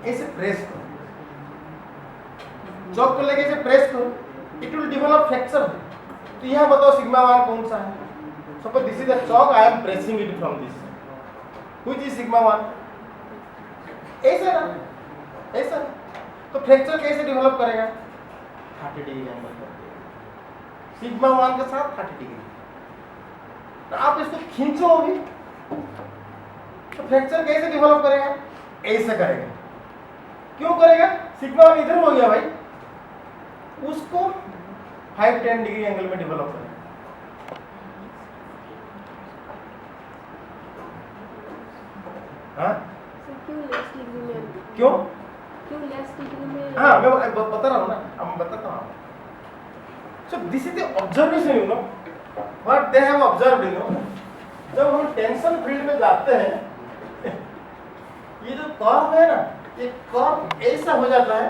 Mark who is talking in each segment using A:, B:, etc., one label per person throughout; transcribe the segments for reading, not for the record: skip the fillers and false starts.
A: ऐसे प्रेस करो, चौक को लेके ऐसे प्रेस करो, इट विल डेवलप फ्रैक्चर। तो यहाँ बताओ सिग्मा 1 कौन सा है? Suppose this is the Chowk, I am pressing it from this, which is sigma 1? ऐसा ना, ऐसा। तो फ्रैक्चर कैसे डेवलप करेगा? 30 डिग्री एंगल करके, सिग्मा 1 के साथ 30 डिग्री। तो आप इसको खींचो अभी, तो फ्रैक्चर कैसे डेवलप करेगा? ऐसे करेगा। क्यों करेगा? सिग्मा 1 इधर हो गया भाई, उसको 5-10 डिग्री एंगल में डेवलप करेगा। हाँ? क्यों? हाँ, मैं बता रहा हूँ ना, अब मैं बताता हूँ। So this is the observation, you know, what they have observed, you know. जब हम टेंशन फील्ड में जाते हैं, ये जो कर्व है ना, ये कर्व ऐसा हो जाता है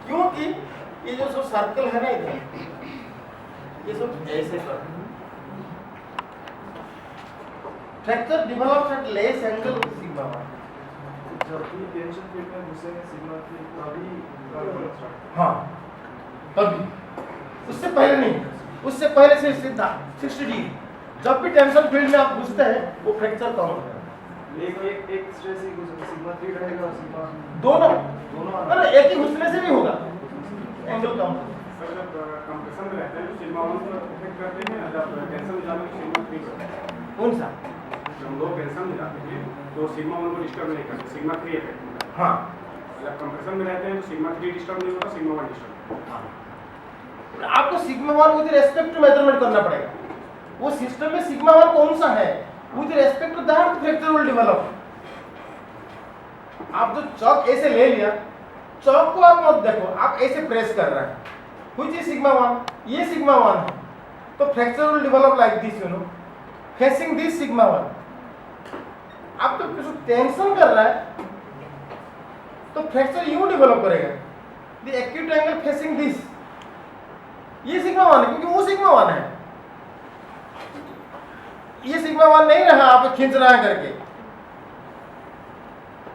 A: क्योंकि ये जो सब सर्कल है ना इधर, ये सब ऐसे curve. Fracture develops at less angle sigma 1।
B: जब भी टेंशन फील्ड में घुसेंगे सिग्मा 3 तभी कर्व स्टार्ट।
A: हाँ, तभी, उससे पहले नहीं, उससे पहले से सीधा 60 डिग्री। जब भी टेंशन फील्ड में आप घुसते हैं वो फ्रैक्चर कम होता है।
B: एक स्ट्रेस ही सिग्मा 3 रहेगा और सिग्मा
A: दोनों
B: अरे
A: एक ही घुसने से भी होगा, एंगल कम।
C: सर जब कंप्रेशन में रहते हैं तो सिग्मा 1 को इफेक्ट करते हैं, जब टेंशन में जाने तो सिग्मा 3 करते हैं।
A: कौन सा?
C: जब लोग टेंशन में जाते हैं तो सिग्मा 1 को डिस्टर्ब नहीं करते, सिग्मा 3 इफेक्ट होता है।
A: हाँ,
C: जब कंप्रेशन में रहते हैं तो सिग्मा 3 डिस्टर्ब नहीं होता, सिग्मा 1 डिस्टर्ब होता है।
A: आपको sigma 1 with respect to measurement करना पड़ेगा। वो सिस्टम में सिग्मा 1 कौन सा है, with respect to that fracture will develop. आप जो चौक ऐसे ले लिया, चौक को आप मत देखो, आप ऐसे प्रेस कर रहे हैं, व्हिच इज सिग्मा 1, ये सिग्मा 1 है, तो fracture will develop like this, you know, facing this sigma 1। आप तो कुछ टेंशन कर रहा है तो फ्रैक्चर यूं डेवलप करेगा, the acute angle facing this, ये सिग्मा 1 है क्योंकि वो सिग्मा 1 है। ये सिग्मा 1 नहीं रहा, आप खींच रहा है करके,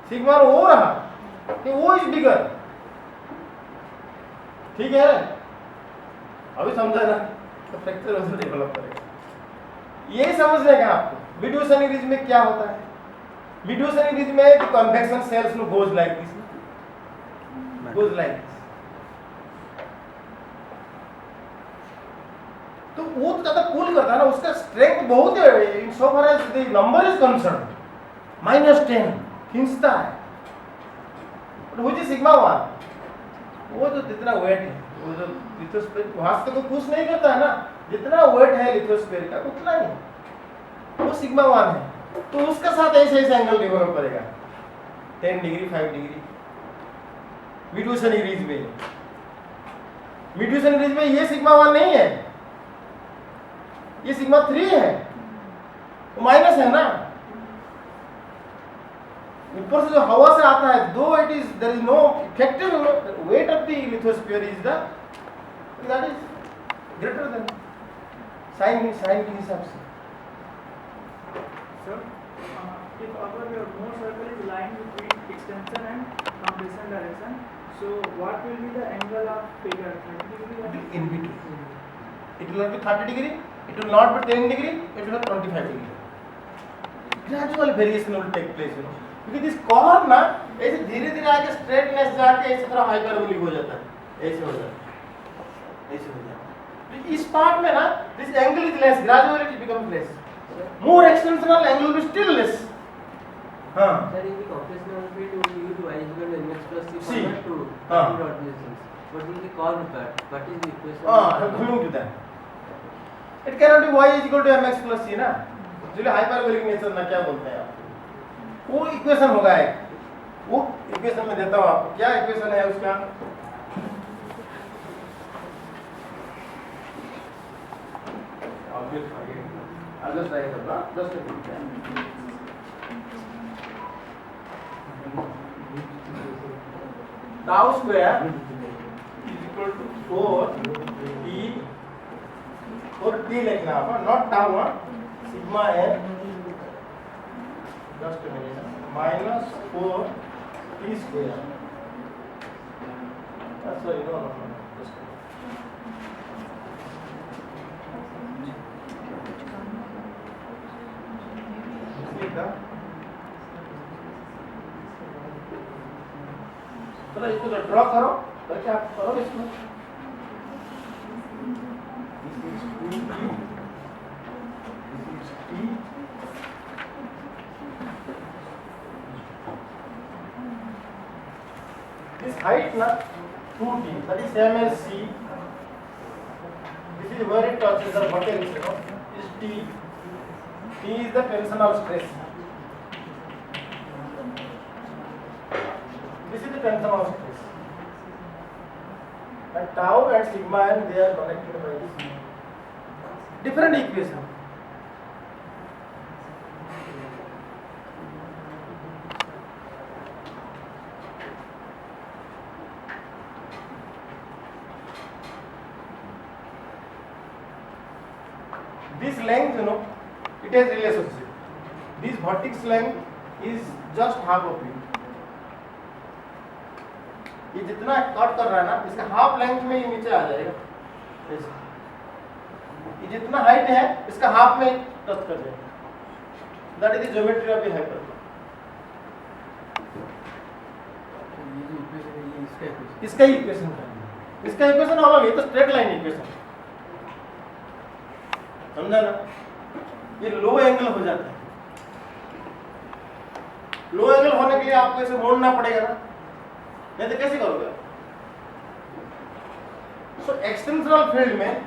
A: सिग्मा 1 वो रहा कि वो इज बिगर। ठीक है, अभी समझा ना? तो फ्रैक्चर वैसे डेवलप करेगा। ये समझने का आपको विड्यूस एनेरिज्म में क्या होता है। विड्यूस एनेरिज्म में the convection cells no goes like this, goes like this. तो वो तो ज्यादा पुल करता है ना, उसका स्ट्रेंथ बहुत है in so far as the number is concern, -10 खींचता है। वो जो सिग्मा 1, वो जो जितना वेट है, वो जो लिथोस्फीयर वहां से तो पुश नहीं करता है ना, जितना वेट है लिथोस्फीयर का उतना ही वो सिग्मा 1 है। तो उसका साथ ऐसे ऐसे एंगल डेवलप करेगा, 10 डिग्री 5 डिग्री। विड्यूस एनेरिज्म में, विड्यूस एनेरिज्म में ये सिग्मा 1 नहीं है, ये सिग्मा 3 है, वो माइनस है ना। ऊपर से जो हवा से आता है, though it is there is no effective weight of the lithosphere is the that is greater than sine के हिसाब से।
B: Sir, if our Mohr circle is lying between extension and compression direction, so what will be the angle of failure? 30 degree or
A: In between. It will not be 30 degree, it will not be 10 degree, it will be 25 degree. Gradual variation will take place, you know. क्योंकि this curve ना ऐसे धीरे-धीरे आके straightness जाके ऐसे थोड़ा hyperbolic हो जाता है, ऐसे हो जाता है, ऐसे हो जाता है। तो इस पार्ट में ना this angle is less, gradually it becomes less. More extensional angle will be still less. हाँ।
D: Sir, in the computational field, we use y is equal to mx plus c
A: C.
D: format to
A: हाँ.
D: calculate ordinations. But in the curve part, what is the equation?
A: I'm coming to that. It cannot be y is equal to mx plus c ना, इसलिए hyperbolic nature ना क्या बोलते हैं आप, वो equation होगा एक, वो इक्वेशन में देता हूँ आपको। क्या इक्वेशन है उसका? I'll just write it down, just a minute. Tau square is equal to 4t लिखना है, not tau, sigma n, just a minute, -4t T square. Sorry, no. Just चलो इसको तो ड्रॉ करो, करके आप करो इसको। This height na 2t, that is same as c. This is where it touches the vertex, is t. T is the tensional stress. This is the tensional stress. And tau and sigma n, they are connected by this different equation. This length, it has relationship. This vertex length is just half of it. ये जितना cut कर रहा है ना, इसका half length में ये नीचे आ जाएगा। ये जितना हाइट है, इसका हाफ में टच कर जाएगा। That is the geometry of the hyperbola. इसका इक्वेशन है, इसका इक्वेशन अलग है, तो स्ट्रेट लाइन इक्वेशन, समझा ना? ये लो एंगल हो जाता है। लो एंगल होने के लिए आपको इसे मोड़ना पड़ेगा ना, नहीं तो कैसे करोगे? सो एक्सटेंशनल फील्ड में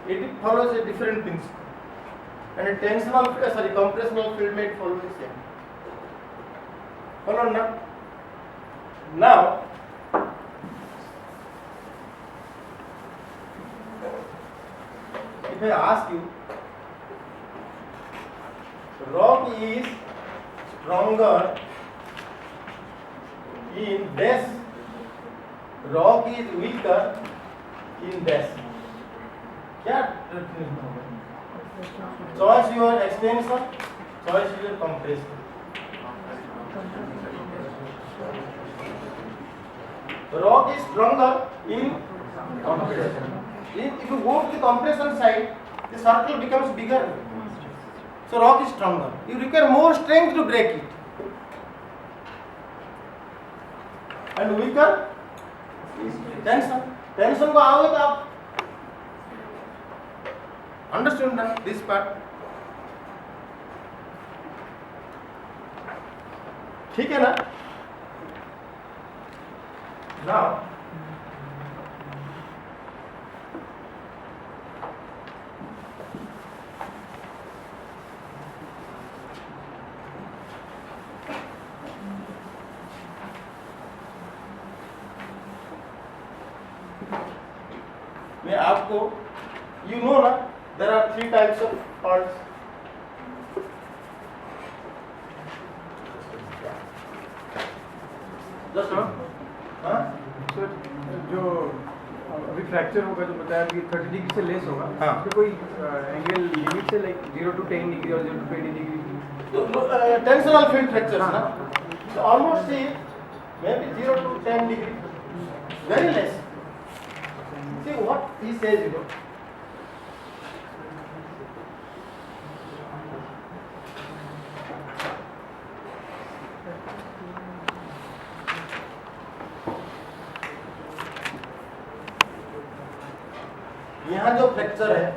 A: it follows a different principle, and a compressional field में it follows the same. Follow ना? Now if I ask you, rock is stronger in dash, rock is weaker in dash, क्या choice your extension, choice your compression. Rock is stronger in compression. If you go to the compression side, the circle becomes bigger. So rock is stronger. You require more strength to break it. And weaker tension. Tension को आओगे तो आप understand that this part. ठीक है ना? Now मैं आपको ना there are 3 types of parts. Just हाँ?
C: सर जो अभी फ्रैक्चर होगा जो बताया कि 30 डिग्री से लेस होगा,
A: हाँ।
C: तो कोई एंगल लिमिट से लाइक 0 to 10 डिग्री और 0 to 20 degree?
A: Tensional field fractures ना, so almost see maybe 0 to 10 degree, very less. See what he says, यहाँ जो फ्रैक्चर है,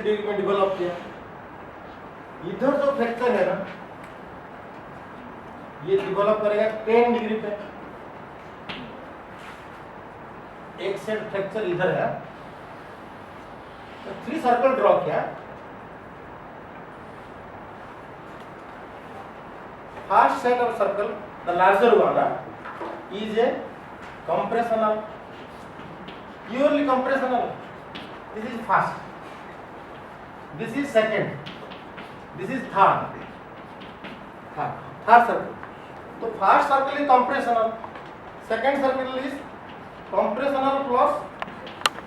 A: डिग्री में डेवलप किया, इधर जो फ्रैक्चर है ना, ये डेवलप करेगा 10 डिग्री पे। एक सेट फ्रैक्चर इधर है, तो 3 सर्कल ड्रॉ किया। First set of circle, the larger one, is a compressional, purely compressional. This is first, this is second, this is third circle. So first circle is compressional, second circle is compressional plus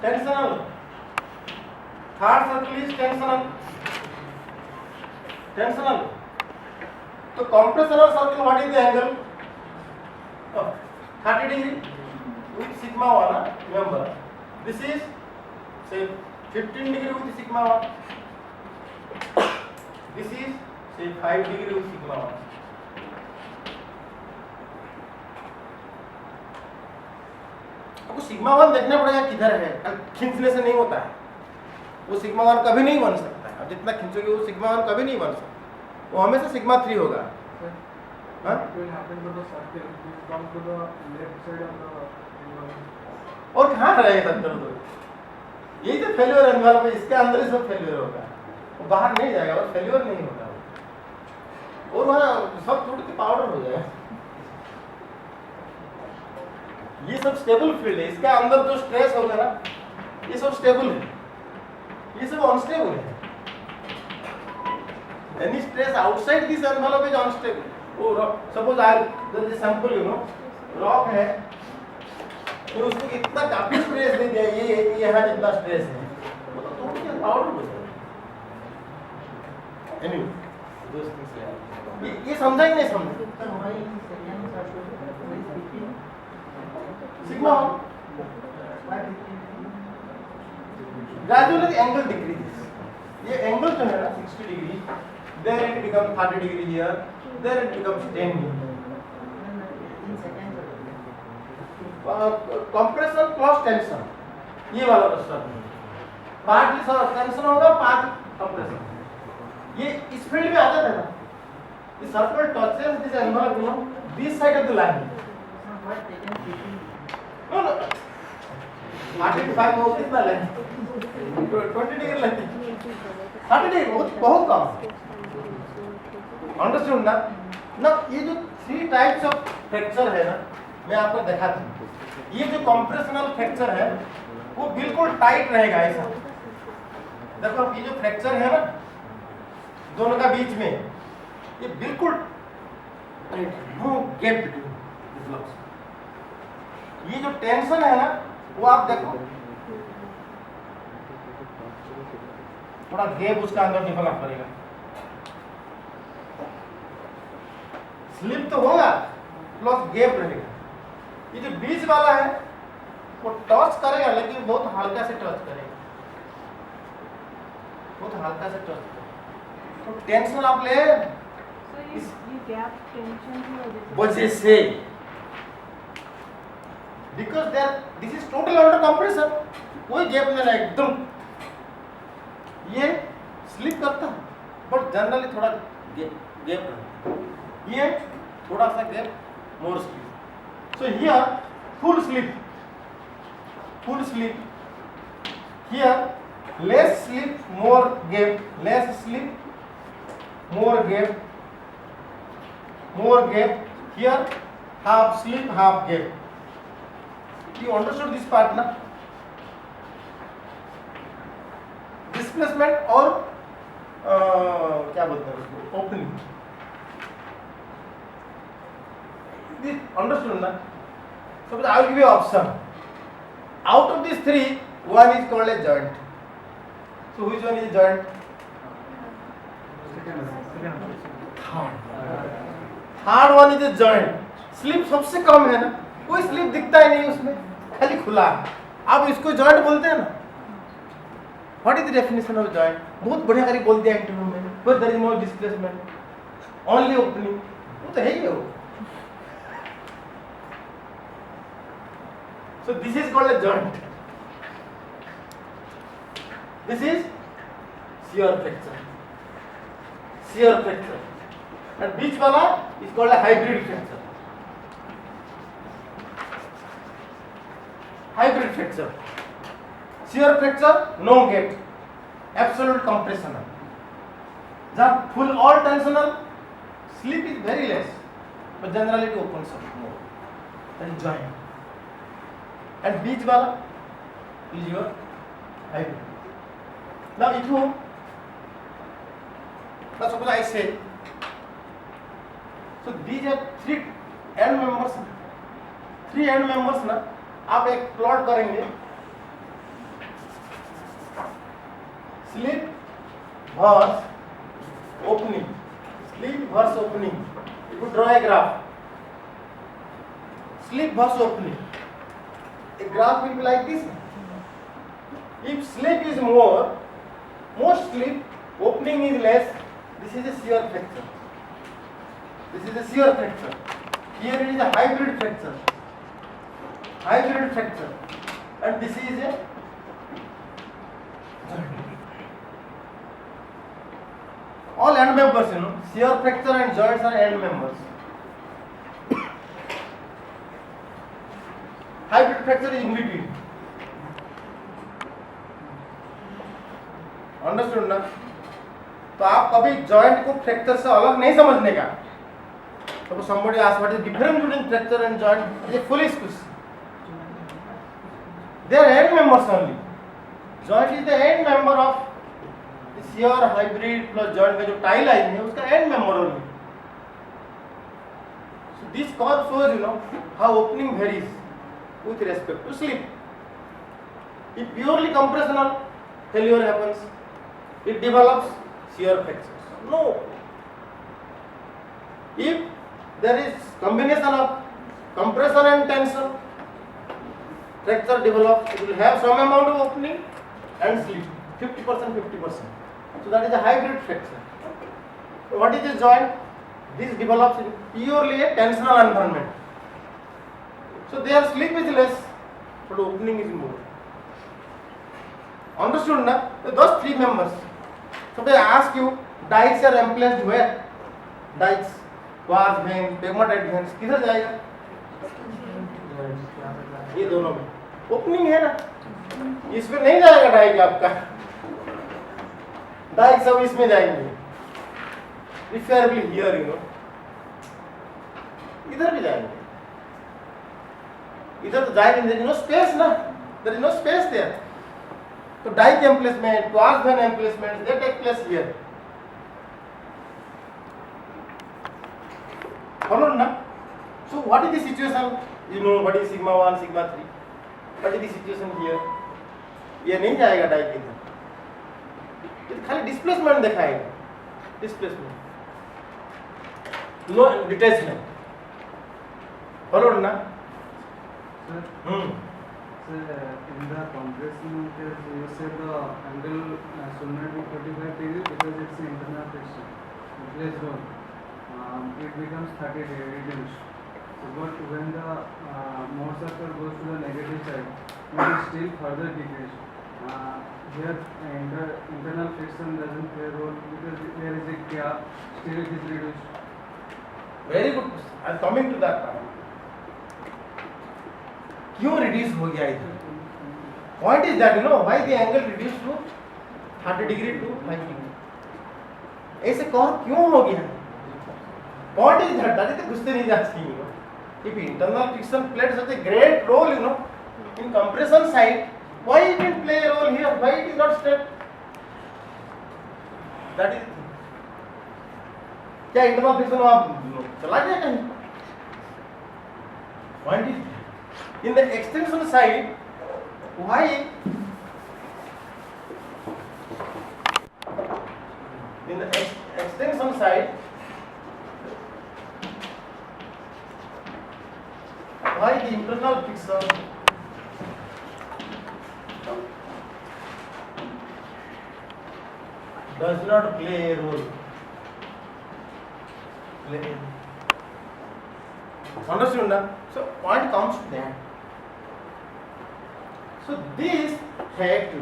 A: tensional, third circle is tensional. तो compressional circle, what is the angle? 30 degree with sigma 1. Remember, this is say 15 degree with sigma 1. This is say 5 degree with sigma 1. आपको sigma 1 देखना पड़ेगा किधर है, खींचने से नहीं होता है. वो सिग्मा 1 कभी नहीं बन सकता है. आप जितना खींचोगे वो सिग्मा 1 कभी नहीं बन सकता. वो हमेशा सिग्मा 3 होगा. हाँ?
C: What will happen to the circle? It will come to the left side of the angle.
A: और कहाँ रहेगा सर्कल? तो यही तो फेल्योर एनवल में, इसके अंदर ही सब फेल्योर होगा. वो बाहर नहीं जाएगा, वो फेल्योर नहीं होगा. और वहाँ सब टूट के पाउडर हो जाएगा. ये सब स्टेबल फील्ड है. इसके अंदर जो स्ट्रेस होगा ना, ये सब स्टेबल है, ये सब अनस्टेबल है. Any stress outside this envelope is unstable. Oh, suppose I there is a sample, rock है, तो उसको कितना काफी स्ट्रेस दे दिया, ये यहाँ जितना स्ट्रेस है, वो तो टूट के पाउडर हो जाएगा. Anyway, those things like ये समझा ही नहीं समझा. Sigma gradually the angle decreases. ये एंगल जो है ना 60 degree, then it becomes 30 degree here, then it becomes 10 degree. Compression plus tension, ये वाला प्रश्न. पार्ट टेंशन होगा, पार्ट कंप्रेशन. ये इस फील्ड में आ जाता है ना. The circle touches this envelope, this side of the line. No. 35 हो कितना लेंगे? 20 डिग्री लेंगे. 30 डिग्री बहुत कम. अंडरस्टूड ना? ये जो 3 टाइप्स ऑफ फ्रैक्चर है ना, मैं आपको दिखाता हूँ. ये जो कंप्रेशनल फ्रैक्चर है वो बिल्कुल टाइट रहेगा ऐसा. देखो ये जो फ्रैक्चर है ना दोनों का बीच में, ये बिल्कुल tight, no gap between the blocks. ये जो टेंशन है ना वो आप देखो थोड़ा गैप उसका अंदर डेवलप करेगा. स्लिप तो होगा प्लस गैप रहेगा. ये जो बीच वाला है वो टच करेगा लेकिन बहुत हल्का से टच करेगा, बहुत हल्का से टच करेगा. तो टेंशन आप ले
E: ये गैप टेंशन की
A: वजह से, because this is total under compression, कोई गैप नहीं है एकदम. ये स्लिप करता है बट जनरली थोड़ा गैप रहता है. ये थोड़ा सा gap, more slip. So here full slip, here less slip, more gap, less slip, more gap, here half slip, half gap. You understood this part ना? Displacement और क्या बोलते हैं उसको, opening. This understood ना? Suppose I will give you option. Out of these 3, one is called a joint. So which one is joint? Third one is a joint. Slip सबसे कम है ना, कोई स्लिप दिखता ही नहीं उसमें, खाली खुला. आप इसको जॉइंट बोलते हैं ना. What is the definition of joint? बहुत बढ़िया करी बोल दिया इंटरव्यू में. But there is no displacement, only opening. वो तो है ही हो. So this is called a joint. This is shear fracture. And बीच वाला is called a hybrid fracture. Hybrid fracture. Shear fracture, no gap, absolute compressional. जहाँ full all tensional, slip is very less, but generally it opens up more. That is joint. And beach वाला is your hybrid. Now if you, now suppose I say, so these are 3 end members. 3 end members ना. आप एक plot करेंगे, Slip versus opening. Slip versus opening. You could draw a graph. Slip versus opening. A graph will be like this. If slip is more slip, opening is less. This is a shear fracture. This is a shear fracture. Here it is a hybrid fracture. Hybrid fracture. And this is a all end members, shear fracture and joints are end members. Hybrid fracture is in between. Understood ना? तो आप कभी joint को fracture से अलग नहीं समझने का. तो somebody asks what is the difference between fracture and joint? It's a foolish question. They are end members only. Joint is the end member of the shear hybrid plus joint का जो tie line है उसका end member only. So this curve shows how opening varies with respect to slip. If purely compressional, failure happens. It develops shear fractures. No. If there is combination of compression and tension, fracture develops. It will have some amount of opening and slip. 50%, 50%. So that is a hybrid fracture. So what is a joint? This develops in purely a tensional environment. So their slip is less, but opening is more. Understood na? So those three members. So they ask you, dikes are emplaced where? Dikes, quartz veins, pegmatite veins, किधर जाएगा? ये दोनों में. Opening है ना? इसमें नहीं जाएगा डाइक आपका. डाइक सब इसमें जाएंगे. Preferably here, इधर भी जाएंगे. इधर तो जाएंगे. There is no space ना? There is no space there. So dike emplacement, quartz vein emplacement, they take place here. Follow na? So what is the situation? What is sigma 1, sigma 3? What is the situation here? ये नहीं जाएगा Dyke इधर. ये खाली displacement दिखाएगा. Displacement. No detachment. Follow na?
F: Sir, in the compression case, you say the angle should not be 45 degrees because it's an internal friction. Replace zone. It becomes 30 degree reduced. So, but when the Mohr circle goes to the negative side, it is still further decreased. Here, internal friction doesn't play a role because there is a gap. Still, it is reduced.
A: Very good. I am coming to that part. क्यों reduce हो गया इधर? Point is that why the angle reduce to 30 degree to 5 degree. ऐसे कौन क्यों हो गया? Point is that is the question is asking. If internal friction played such a great role in compression side, why it didn't play a role here? Why it is not straight? That is क्या internal friction वहां चला गया कहीं? Point is in the extension side, why in the extension side, why the internal friction does not play a role? Understood na? So point comes to that. So this fact,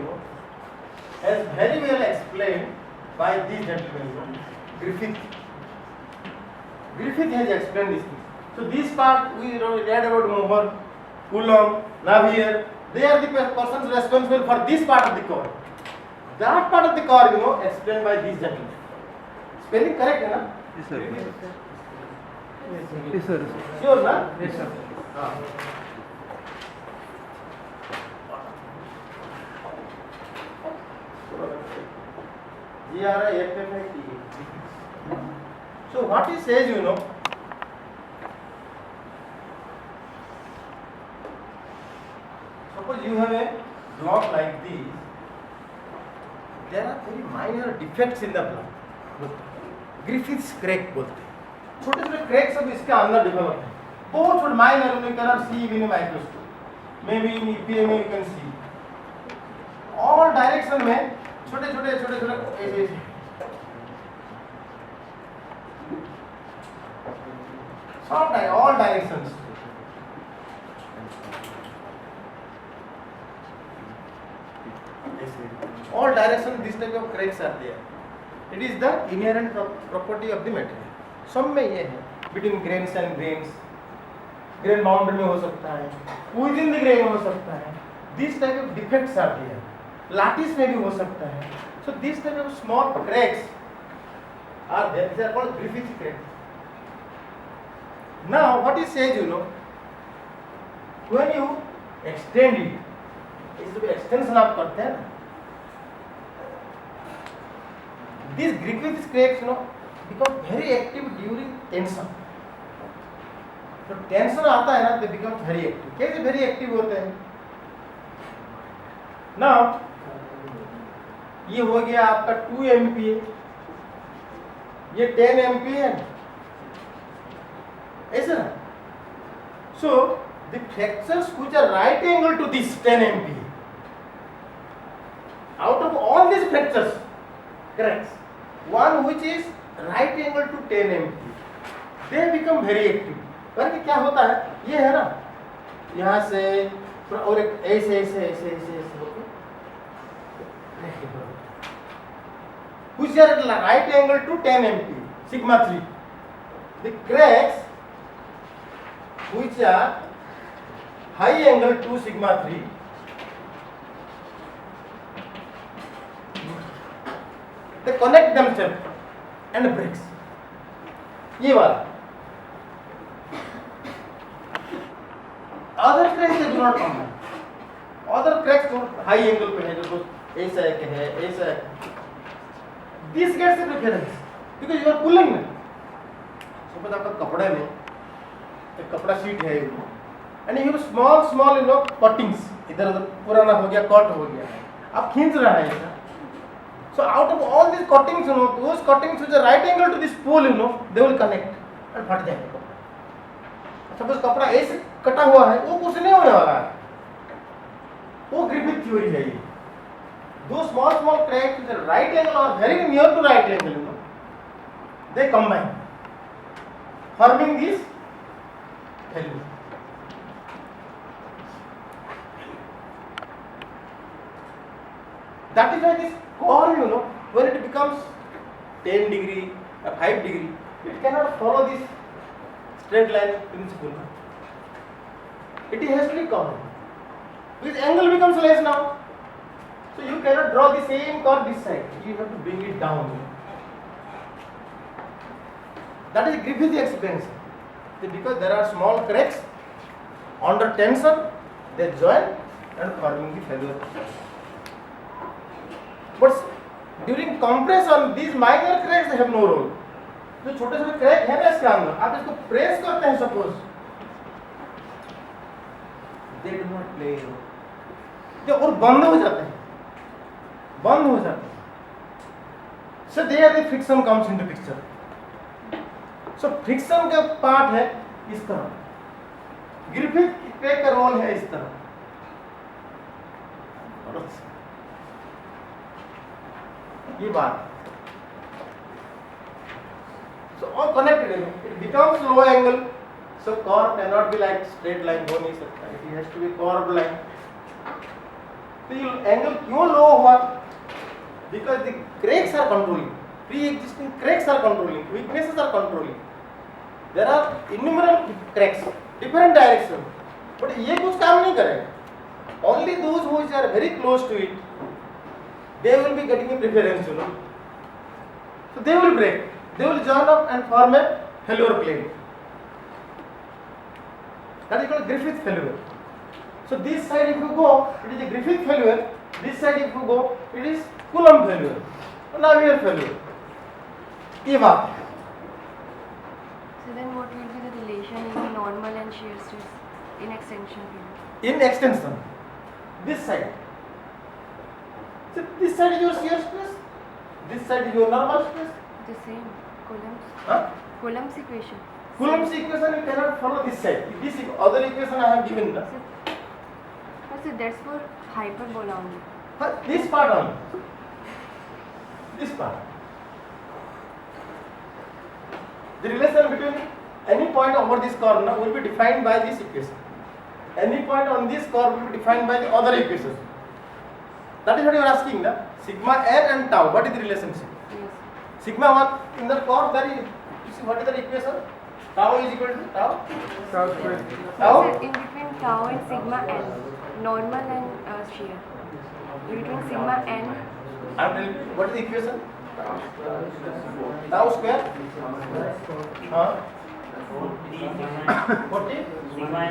A: is very well explained by this gentleman, Griffith. Griffith has explained this thing. So this part we read about Mohr, Coulomb, Navier. They are the persons responsible for this part of the core. That part of the core, explained by this gentleman. Spelling correct, है ना?
F: Yes, sir.
A: Yes, sir. Sure, na?
F: Yes, sir.
A: So what he says, suppose you have a block like this, there are very minor defects in the blood. Griffiths crack बोलते हैं. छोटे छोटे crack सब इसके अंदर develop है. बहुत छोटे minor, you cannot see even in a microscope. Maybe in EPMA you can see. All direction में छोटे छोटे ऐसे all directions. All directions this type of cracks are there. It is the inherent property of the material. सब में ये है, between grains and grains, grain boundary में हो सकता है, within the grain हो सकता है. These type of defects are there. Lattice में भी हो सकता है. So these type of small cracks are there. They are called Griffith cracks. Now what he says, when you extend it, इस तो extension आप करते हैं ना. These Griffith cracks, become very active during tension. तो टेंशन आता है ना, they become very active. कैसे very active होते हैं? Now ये हो गया आपका 2 MPa, ये 10 MPa है, ऐसा ना. So the fractures which are right angle to this 10 MPa, out of all these fractures, cracks, one which is right angle to 10 MPa, they become very active. करके क्या होता है, ये है ना, यहाँ से और एक ऐसे होके which are at right angle to 10 MPa, sigma 3. The cracks which are high angle to sigma 3, they connect themselves and breaks. ये वाला. Other cracks they do not come. Other cracks तो high angle पे है, जो ऐसा है, ऐसा है. This gets the preference because you are pulling. Suppose आपका कपड़े में एक कपड़ा शीट है, and you have small cuttings. इधर उधर पुराना हो गया, कट हो गया, आप खींच रहा है ऐसा. So out of all these cuttings, those cuttings which are right angle to this spool, they will connect and फट जाएगा. सपोज कपड़ा ऐसे कटा हुआ है, वो कुछ नहीं होने वाला है. वो ग्रिफिथ थ्योरी है ये. Those small cracks which are right angle or very near to right angle, they combine, forming this fellure. That is why this core, when it becomes 10 degree or 5 degree, it cannot follow this straight line principle. It has to be curved. This angle becomes less now. So you cannot draw the same curve this side. You have to bring it down. That is Griffith experience. Because there are small cracks under tension, they join and forming the fellure. But during compression, these minor cracks they have no role. जो छोटे छोटे crack है ना इसके अंदर, आप इसको press करते हैं suppose,
D: They do not play.
A: जो और बंद हो जाते हैं. So there the friction comes into picture. So friction का पार्ट है इस तरह. ग्रिफिथ क्रैक का रोल है इस तरह. ये बात. So all connected, it becomes low angle. So curve cannot be like straight line, हो नहीं सकता. It has to be curved line. तो ये angle क्यों low हुआ? Because the cracks are controlling. Pre-existing cracks are controlling. Weaknesses are controlling. There are innumerable cracks, different directions. But ये कुछ काम नहीं करेगा. Only those who are very close to it, they will be getting a preference, So they will break. They will join up and form a fellure plane. That is called Griffith fellure. So this side if you go, it is a Griffith fellure. This side if you go, it is Coulomb fellure. Navier fellure. ये बात है.
E: So then what will be the relation in normal and shear stress in extension period?
A: In extension, this side, So this side is your shear stress, this side is your normal stress.
E: The same. Coulomb's.
A: Huh?
E: Coulomb's equation.
A: Coulomb's equation you cannot follow this side. This other equation I have given. Na?
E: So that's for hyperbola only.
A: This part only. This part. The relation between any point over this curve na, will be defined by this equation. Any point on this curve will be defined by the other equation. That is what you are asking, na? Sigma n and tau. What is the relationship?
E: Yes.
A: Sigma 1 in the curve, that is, you see what is the equation? Tau is equal to tau.
C: Tau square.
A: Tau.
E: So in between tau and sigma n, normal and shear. In between sigma n,
A: I am telling you, what is the equation? Tau square. Huh? 40. Sigma.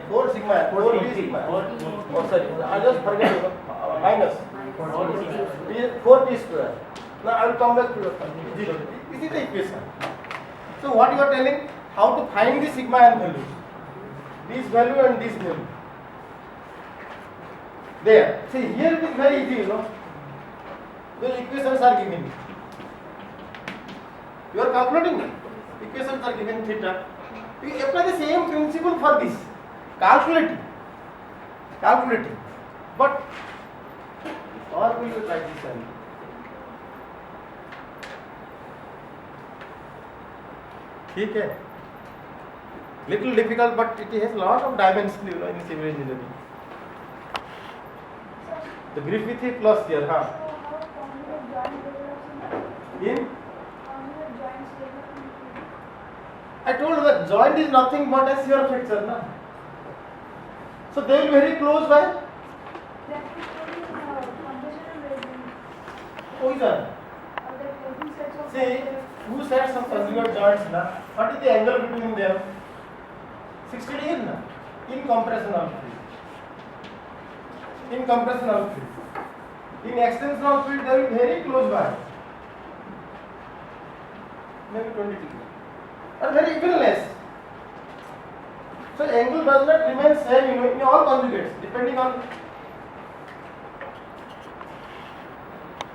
A: 4 sigma. 4 d sigma. Oh sorry, I just forget minus. 4 d square. Now I will come back to 0. This is the equation. So what you are telling? How to find the sigma n values? This value and this value. There. See here it is very easy, you know. The equations are given. You are calculating. Equations are given theta. You apply the same principle for this. Calculating. But or will you try this one? ठीक है. Little difficult, but it has lot of dimensions, you know, in civil engineering. The Griffith plus here, huh? In? I told you that joint is nothing but a shear fracture, na? So they will be very close by. Who is that? See, two sets of conjugate joints, na? What is the angle between them? 60 degrees, na? In compressional field. In extensional field, they will be very close by. Maybe 20 degrees. Or very even less. So angle does not remain same, you know, in all conjugates, depending on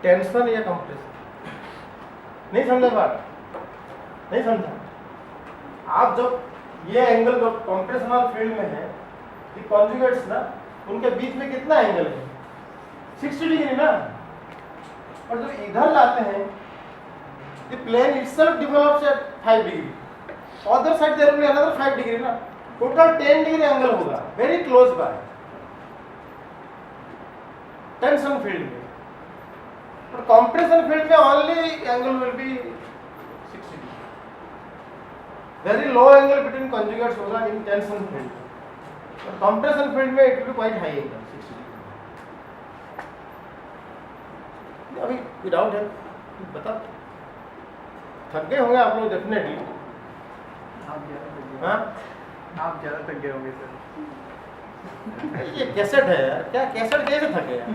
A: tension या compression. नहीं समझा बात? नहीं समझा? आप जब ये angle जो कंप्रेशनल फील्ड में है, ये कॉन्जुगेट्स ना, उनके बीच में कितना एंगल है? 60 डिग्री ना. और जब इधर लाते हैं, the plane itself develops at 5 degree. Other side there will be another 5 degree ना. Total 10 degree angle होगा. Very close by. Tension field में. But compression field में only angle will be 60 degree. Very low angle between conjugates होगा in tension field. But compression field में it will be quite high angle 60 degree. अभी without help बता. थक गए होंगे आप लोग डेफिनेटली. हाँ?
F: आप ज़्यादा थक गए होंगे सर.
A: ये कैसेट है यार. क्या कैसेट कैसे थके यार?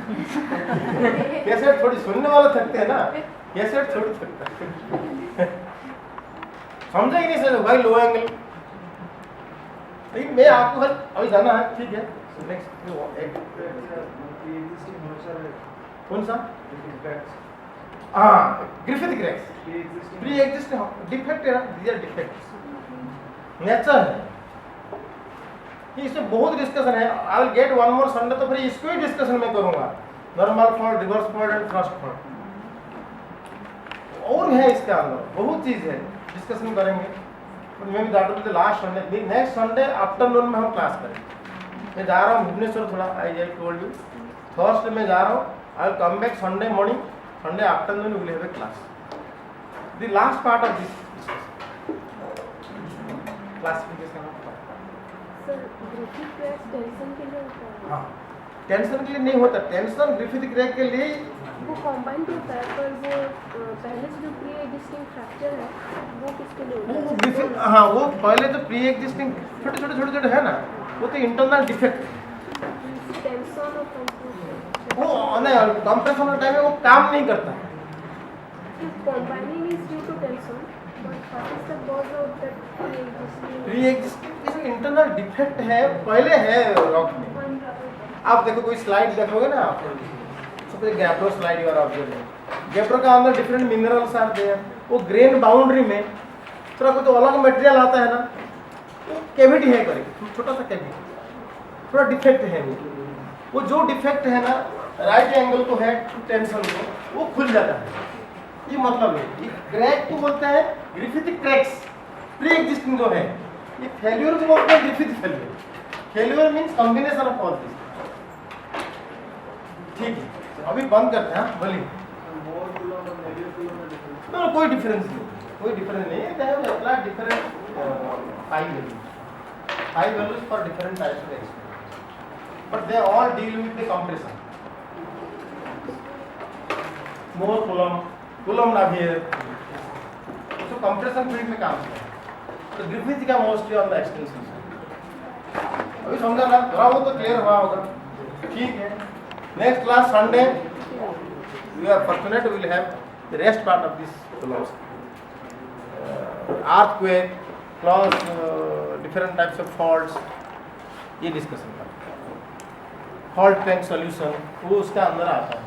A: कैसेट थोड़ी सुनने वाला थकते हैं ना. कैसेट थोड़ी थकता है. समझे ही नहीं सर भाई लो एंगल. लेकिन मैं आपको अभी जाना है. ठीक है. नेक्स्ट कौन सा? हाँ, Griffith cracks. Pre existing defect है ना. These are defects. नेचर है. इसमें बहुत डिस्कशन है. I will get one more Sunday तो फिर इसको ही डिस्कशन में करूंगा. Normal fault, reverse fault and thrust fault. और है इसके अंदर बहुत चीज है. डिस्कशन करेंगे. May be that will be the last Sunday. Next Sunday afternoon में हम क्लास करेंगे. मैं जा रहा हूँ भुवनेश्वर थोड़ा. आई टोल्ड यू थर्सडे में जा रहा हूँ. I will come back Sunday morning. Sunday afternoon we will have a class. The last part of this classification of part.
G: Sir Griffith crack tension के लिए होता है.
A: हाँ, टेंशन के लिए नहीं होता. टेंशन ग्रिफिथ क्रैक के लिए
G: वो कॉम्बाइंड होता है, पर वो पहले से जो प्री एग्जिस्टिंग फ्रैक्चर है वो किसके लिए होता है?
A: ग्रिफिथ. हाँ, वो पहले जो प्री एग्जिस्टिंग छोटे है ना, वो तो इंटरनल डिफेक्ट.
G: टेंशन और कंप्रेशन.
A: वो नहीं, कंप्रेशन टाइम में वो काम नहीं करता.
G: Combining is due to tension, but what is the cause of that pre-existing?
A: Pre existing internal defect है, पहले है रॉक में. आप देखो कोई स्लाइड देखोगे ना आप, सबसे गैप्रो स्लाइड यू आर ऑब्जर्विंग, गैप्रो का अंदर डिफरेंट मिनरल्स आते हैं, वो ग्रेन बाउंड्री में थोड़ा कुछ अलग मटेरियल आता है ना, वो कैविटी है करें, छोटा सा कैविटी, थोड़ा डिफेक्ट है वो जो डिफेक्ट है ना राइट एंगल को है टेंशन को, वो खुल जाता है। ये मतलब है, ये क्रैक को बोलते हैं ग्रिफिथ क्रैक्स, प्री एग्जिस्टिंग जो है, ये फेल्यूर को बोलते हैं Griffith failure. Failure means combination of all this. ठीक है, अभी बंद करते हैं। बोलिए।
B: More Coulomb and heavier Coulomb are different.
A: No, कोई डिफरेंस नहीं, कोई डिफरेंस नहीं है। They have applied different phi values for different types of experiments, but they all deal with the compression. More Coulomb ना भी है, तो compression field में काम किया है। तो ग्रिफिथ का mostly on the extension side. अभी समझा ना, थोड़ा वो तो क्लियर हुआ होगा। ठीक है, next class Sunday we are fortunate we will have the rest part of this philosophy. Earthquake plus different types of faults, ये डिस्कशन करते हैं। फॉल्ट टैंक सॉल्यूशन वो उसका अंदर आता है।